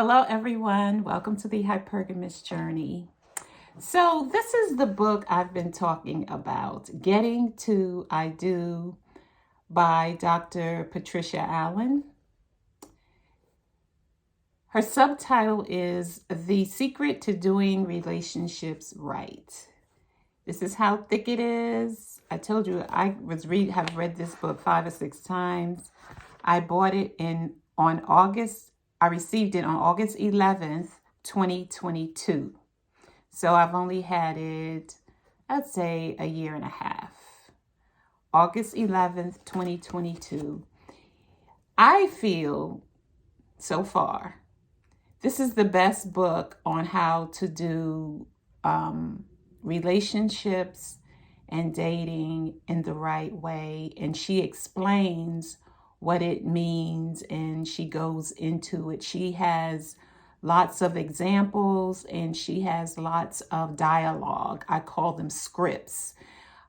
Hello, everyone. Welcome to the hypergamous journey. So, this is the book I've been talking about, Getting to I Do by Dr. Patricia Allen. Her subtitle is The Secret to Doing Relationships Right. This is how thick it is. I told you have read this book 5 or 6 times. I bought it I received it on August 11th, 2022. So I've only had it, I'd say, a year and a half. August 11th, 2022. I feel so far this is the best book on how to do relationships and dating in the right way. And she explains what it means and she goes into it. She has lots of examples and she has lots of dialogue. I call them scripts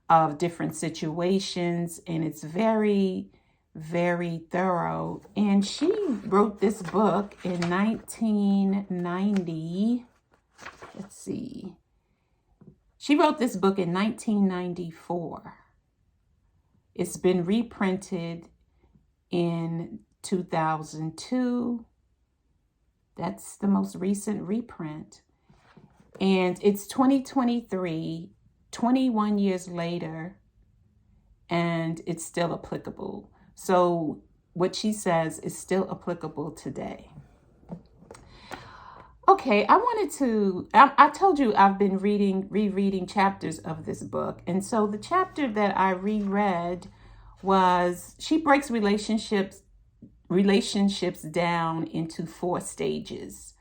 of different situations, and it's very, very thorough. And she wrote this book in 1990. Let's see. She wrote this book in 1994. It's been reprinted in 2002. That's the most recent reprint. And it's 2023, 21 years later, and it's still applicable. So what she says is still applicable today. Okay, I told you I've been rereading chapters of this book. And so the chapter that I reread was, she breaks relationships down into 4 stages.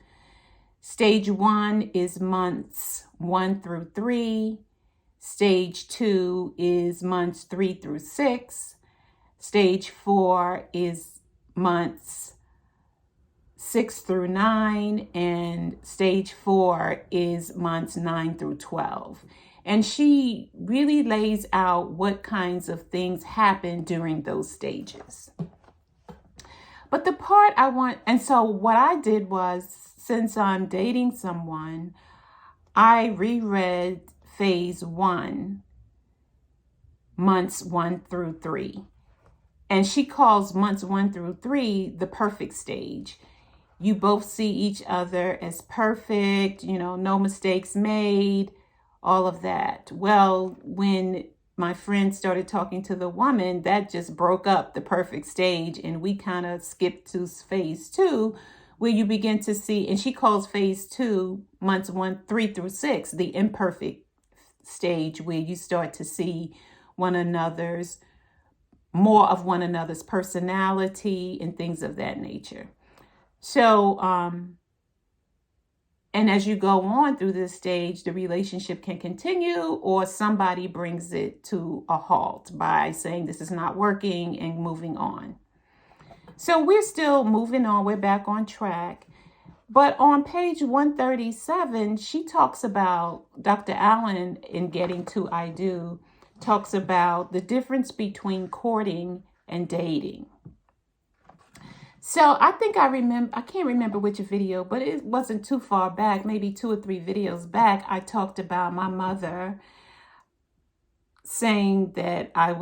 Stage 1 is months 1 through 3. Stage 2 is months 3 through 6. Stage 4 is months 6 through 9. And stage 4 is months 9 through 12. And she really lays out what kinds of things happen during those stages. But the part so what I did was, since I'm dating someone, I reread phase 1, months 1 through 3. And she calls months 1 through 3 the perfect stage. You both see each other as perfect, no mistakes made, all of that. Well, when my friend started talking to the woman, that just broke up the perfect stage, and we kind of skipped to phase 2, where you begin to see, and she calls phase 2 months 3 through 6, the imperfect stage, where you start to see more of one another's personality and things of that nature. So, and as you go on through this stage, the relationship can continue, or somebody brings it to a halt by saying this is not working and moving on. So we're still moving on. We're back on track. But on page 137, she talks about, Dr. Allen, in Getting to I Do, talks about the difference between courting and dating. So I can't remember which video, but it wasn't too far back, maybe 2 or 3 videos back, I talked about my mother saying that I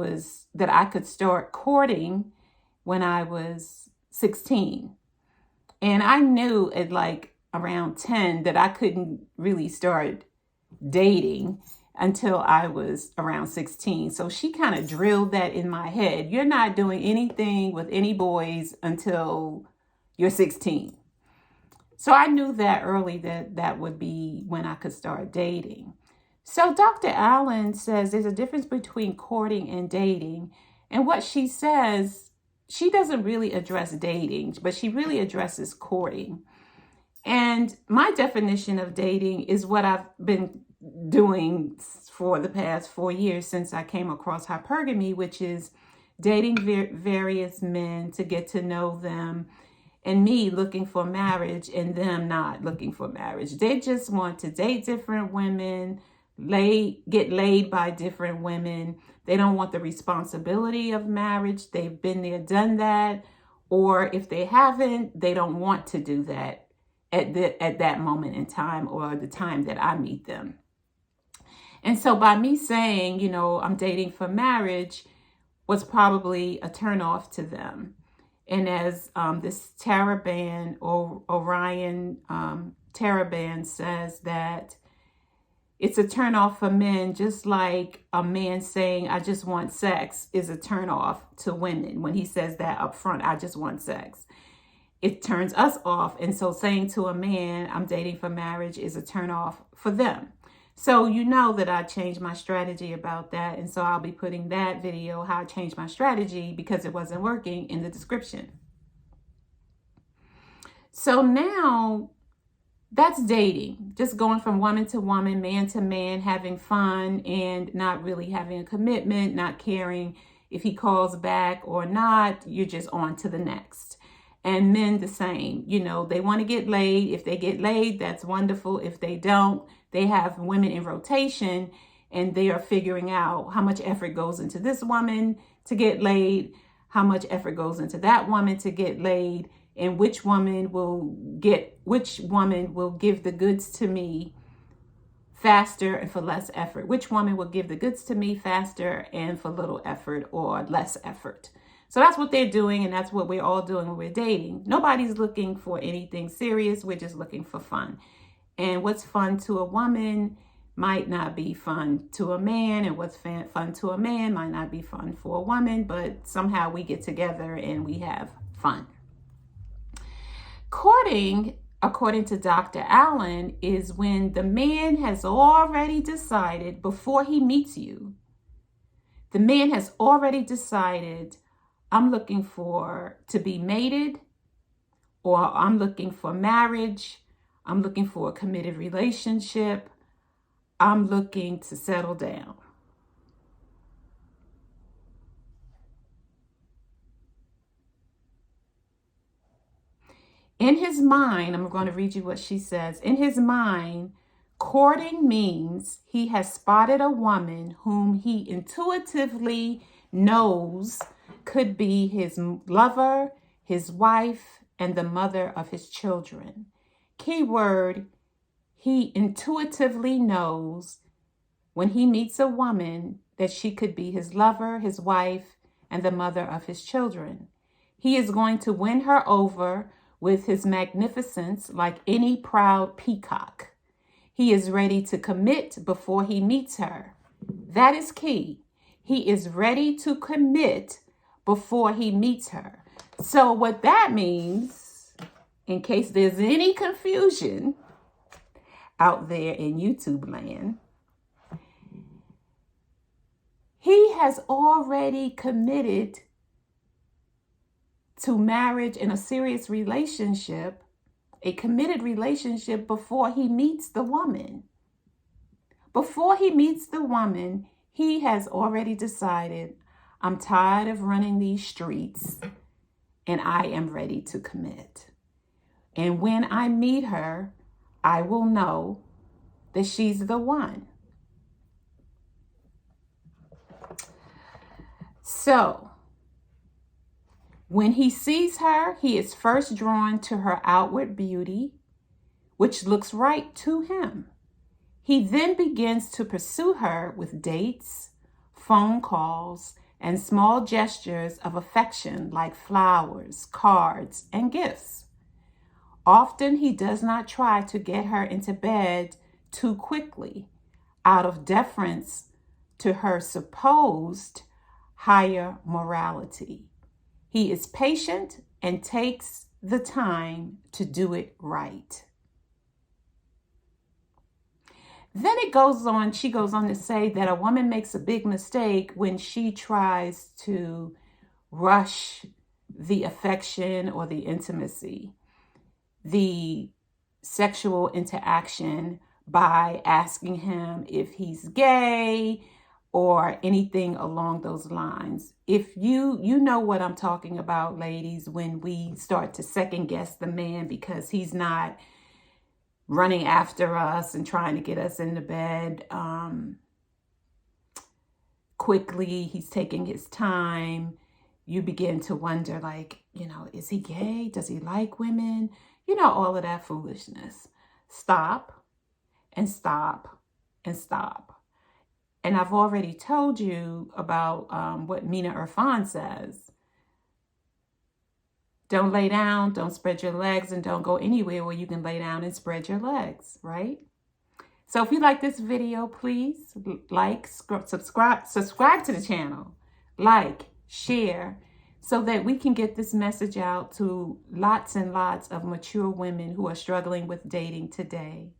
could start courting when I was 16. And I knew at around 10 that I couldn't really start dating until I was around 16. So she kind of drilled that in my head. You're not doing anything with any boys until you're 16. So I knew that early that would be when I could start dating. So Dr. Allen says there's a difference between courting and dating. And what she says, she doesn't really address dating, but she really addresses courting. And my definition of dating is what I've been doing for the past 4 years since I came across hypergamy, which is dating various men to get to know them, and me looking for marriage and them not looking for marriage. They just want to date different women, get laid by different women. They don't want the responsibility of marriage. They've been there, done that. Or if they haven't, they don't want to do that. at that moment in time, or the time that I meet them. And so by me saying, I'm dating for marriage was probably a turnoff to them. And as this Taraban or Orion Taraban says, that it's a turnoff for men, just like a man saying, I just want sex, is a turnoff to women. When he says that up front, I just want sex, it turns us off. And so saying to a man, I'm dating for marriage, is a turnoff for them. So you know that I changed my strategy about that. And so I'll be putting that video, how I changed my strategy because it wasn't working, in the description. So now that's dating, just going from woman to woman, man to man, having fun and not really having a commitment, not caring if he calls back or not. You're just on to the next. And men the same, they want to get laid. If they get laid, that's wonderful. If they don't, they have women in rotation and they are figuring out how much effort goes into this woman to get laid, how much effort goes into that woman to get laid, and which woman will give the goods to me faster and for less effort. Which woman will give the goods to me faster and for little effort or less effort. So that's what they're doing, and that's what we're all doing when we're dating. Nobody's looking for anything serious. We're just looking for fun. And what's fun to a woman might not be fun to a man, and what's fun to a man might not be fun for a woman, but somehow we get together and we have fun. Courting, according to Dr. Allen, is when the man has already decided before he meets you. The man has already decided, I'm looking to be mated, or I'm looking for marriage. I'm looking for a committed relationship. I'm looking to settle down. In his mind, I'm going to read you what she says. In his mind, courting means he has spotted a woman whom he intuitively knows could be his lover, his wife, and the mother of his children. Keyword, he intuitively knows when he meets a woman that she could be his lover, his wife, and the mother of his children. He is going to win her over with his magnificence like any proud peacock. He is ready to commit before he meets her. That is key. He is ready to commit before he meets her. So what that means, in case there's any confusion out there in YouTube land, he has already committed to marriage and a serious relationship, a committed relationship, before he meets the woman. Before he meets the woman, he has already decided, I'm tired of running these streets and I am ready to commit. And when I meet her, I will know that she's the one. So, when he sees her, he is first drawn to her outward beauty, which looks right to him. He then begins to pursue her with dates, phone calls, and small gestures of affection like flowers, cards, and gifts. Often he does not try to get her into bed too quickly out of deference to her supposed higher morality. He is patient and takes the time to do it right. Then she goes on to say that a woman makes a big mistake when she tries to rush the affection or the intimacy, the sexual interaction, by asking him if he's gay or anything along those lines. If you know what I'm talking about, ladies, when we start to second guess the man because he's not running after us and trying to get us into bed quickly, he's taking his time. You begin to wonder, like, is he gay? Does he like women? all of that foolishness. Stop and stop and stop. And I've already told you about what Mina Irfan says. Don't lay down, don't spread your legs, and don't go anywhere where you can lay down and spread your legs, right? So if you like this video, please like, subscribe to the channel, like, share, so that we can get this message out to lots and lots of mature women who are struggling with dating today.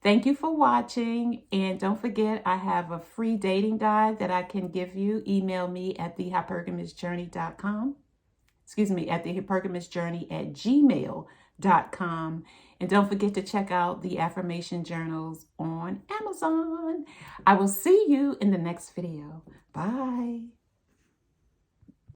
Thank you for watching, and don't forget, I have a free dating guide that I can give you. Email me at thehypergamisjourney.com. Excuse me, at thehypergamisjourney@gmail.com. And don't forget to check out the Affirmation Journals on Amazon. I will see you in the next video. Bye.